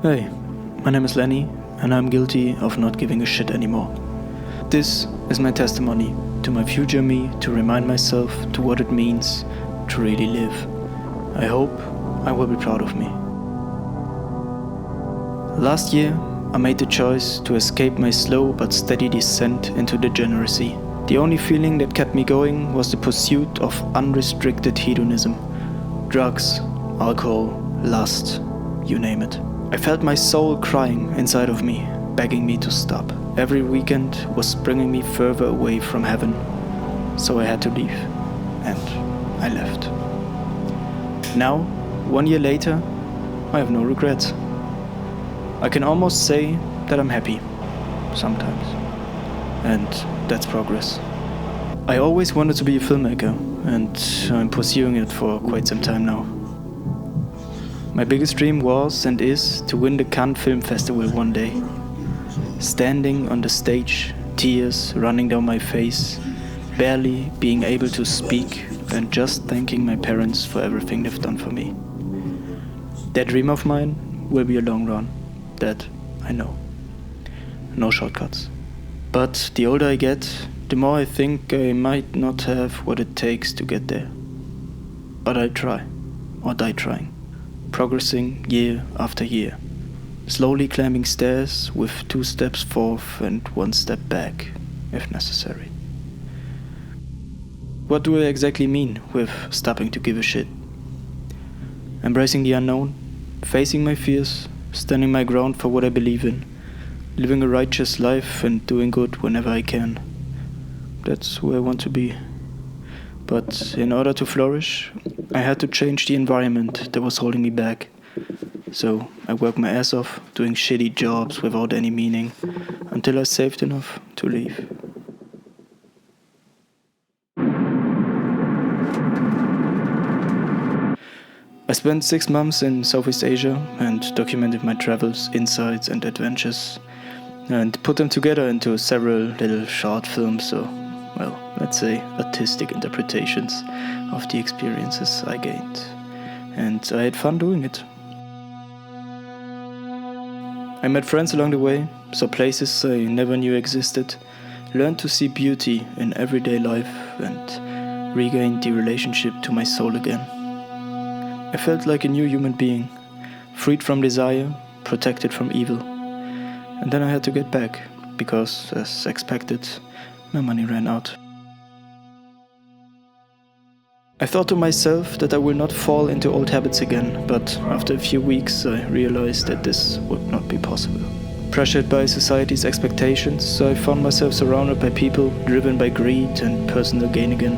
Hey, my name is Lenny, and I'm guilty of not giving a shit anymore. This is my testimony to my future me, to remind myself to what it means to really live. I hope I will be proud of me. Last year, I made the choice to escape my slow but steady descent into degeneracy. The only feeling that kept me going was the pursuit of unrestricted hedonism. Drugs, alcohol, lust, you name it. I felt my soul crying inside of me, begging me to stop. Every weekend was bringing me further away from heaven, so I had to leave, and I left. Now, 1 year later, I have no regrets. I can almost say that I'm happy, sometimes, and that's progress. I always wanted to be a filmmaker, and I'm pursuing it for quite some time now. My biggest dream was and is to win the Cannes Film Festival one day. Standing on the stage, tears running down my face, barely being able to speak, and just thanking my parents for everything they've done for me. That dream of mine will be a long run, that I know. No shortcuts. But the older I get, the more I think I might not have what it takes to get there. But I try, or die trying. Progressing year after year, slowly climbing stairs with 2 steps forth and 1 step back, if necessary. What do I exactly mean with stopping to give a shit? Embracing the unknown, facing my fears, standing my ground for what I believe in, living a righteous life and doing good whenever I can. That's who I want to be. But in order to flourish, I had to change the environment that was holding me back. So I worked my ass off, doing shitty jobs without any meaning, until I saved enough to leave. I spent 6 months in Southeast Asia and documented my travels, insights and adventures, and put them together into several little short films, so, well, let's say artistic interpretations of the experiences I gained. And I had fun doing it. I met friends along the way, saw places I never knew existed, learned to see beauty in everyday life, and regained the relationship to my soul again. I felt like a new human being, freed from desire, protected from evil. And then I had to get back, because, as expected, my money ran out. I thought to myself that I will not fall into old habits again, but after a few weeks I realized that this would not be possible. Pressured by society's expectations, I found myself surrounded by people driven by greed and personal gain again.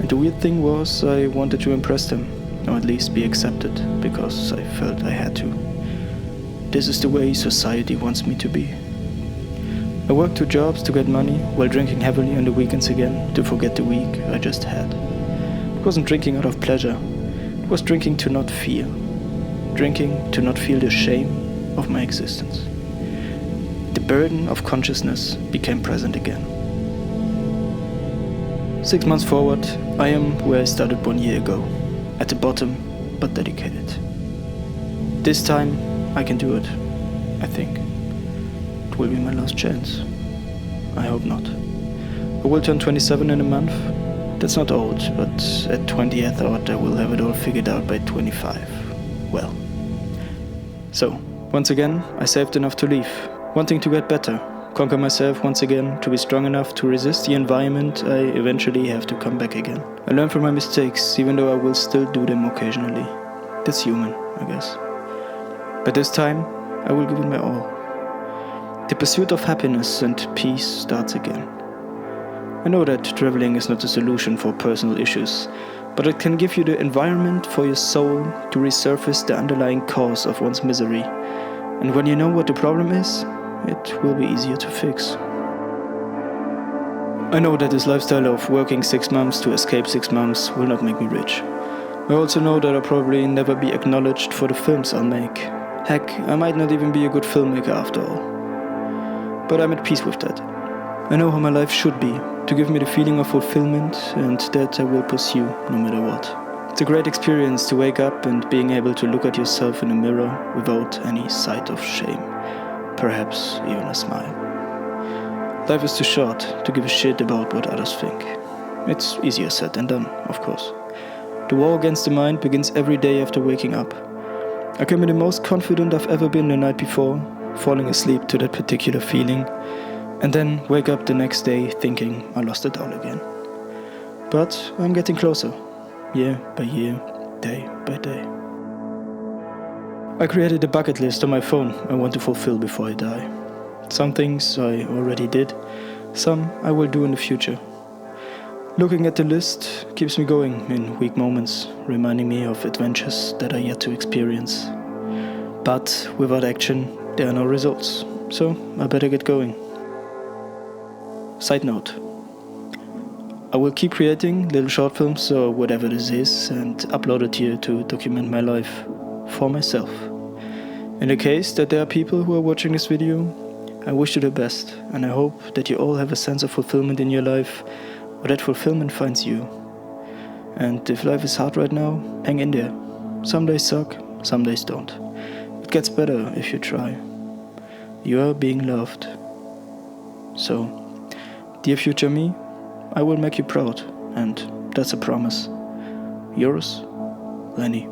And the weird thing was, I wanted to impress them, or at least be accepted, because I felt I had to. This is the way society wants me to be. I worked 2 jobs to get money, while drinking heavily on the weekends again, to forget the week I just had. It wasn't drinking out of pleasure, it was drinking to not fear. Drinking to not feel the shame of my existence. The burden of consciousness became present again. 6 months forward, I am where I started 1 year ago. At the bottom, but dedicated. This time, I can do it, I think. It will be my last chance. I hope not. I will turn 27 in a month. That's not old, but at 20 I thought I will have it all figured out by 25. Well. So, once again, I saved enough to leave, wanting to get better, conquer myself once again, to be strong enough to resist the environment I eventually have to come back again. I learn from my mistakes, even though I will still do them occasionally. That's human, I guess. But this time, I will give it my all. The pursuit of happiness and peace starts again. I know that traveling is not a solution for personal issues, but it can give you the environment for your soul to resurface the underlying cause of one's misery. And when you know what the problem is, it will be easier to fix. I know that this lifestyle of working 6 months to escape 6 months will not make me rich. I also know that I'll probably never be acknowledged for the films I'll make. Heck, I might not even be a good filmmaker after all. But I'm at peace with that. I know how my life should be, to give me the feeling of fulfillment, and that I will pursue no matter what. It's a great experience to wake up and being able to look at yourself in a mirror without any sight of shame, perhaps even a smile. Life is too short to give a shit about what others think. It's easier said than done, of course. The war against the mind begins every day after waking up. I can be the most confident I've ever been the night before, falling asleep to that particular feeling, and then wake up the next day thinking I lost it all again. But I'm getting closer, year by year, day by day. I created a bucket list on my phone I want to fulfill before I die. Some things I already did, some I will do in the future. Looking at the list keeps me going in weak moments, reminding me of adventures that are yet to experience. But without action, there are no results, so I better get going. Side note: I will keep creating little short films or whatever this is and upload it here to document my life for myself. In the case that there are people who are watching this video, I wish you the best, and I hope that you all have a sense of fulfillment in your life, or that fulfillment finds you. And if life is hard right now, hang in there. Some days suck, some days don't. It gets better if you try. You are being loved. So, dear future me, I will make you proud, and that's a promise. Yours, Lenny.